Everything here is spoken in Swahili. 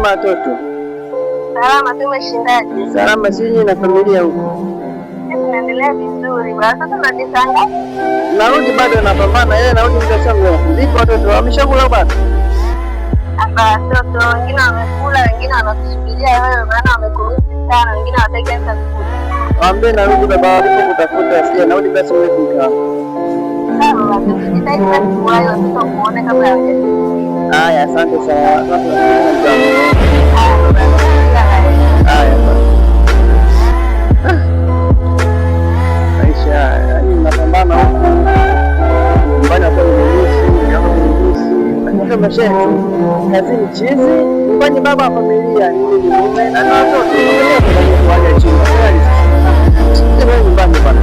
Kwema watoto? Salama, tumeshindaje? Salama, sisi na familia huko. Tunaendelea vizuri. Sasa tunajisanga. Narudi bado napambana, yeye narudi mtashangu. Vipi watoto wameshakula bado? Hapa watoto wengine wamekula, wengine wanasubiria wewe maana wamekuruhusu sana, wengine hawataki hata kula. Waambie narudi baba walipo kutafuta, sija narudi basi wewe kukaa. Sawa, tunajitahidi basi kuwahi watoto kuone kabla hawajafika. Haya, asante sana. Asante. Haya basi. Maisha yani napambana huko. Nyumbani hapo nimeishi, kama nimeishi. Hata maisha kazini chizi, nyumbani baba familia ni mume na watoto. Familia kwa chini. Sasa nyumbani bwana.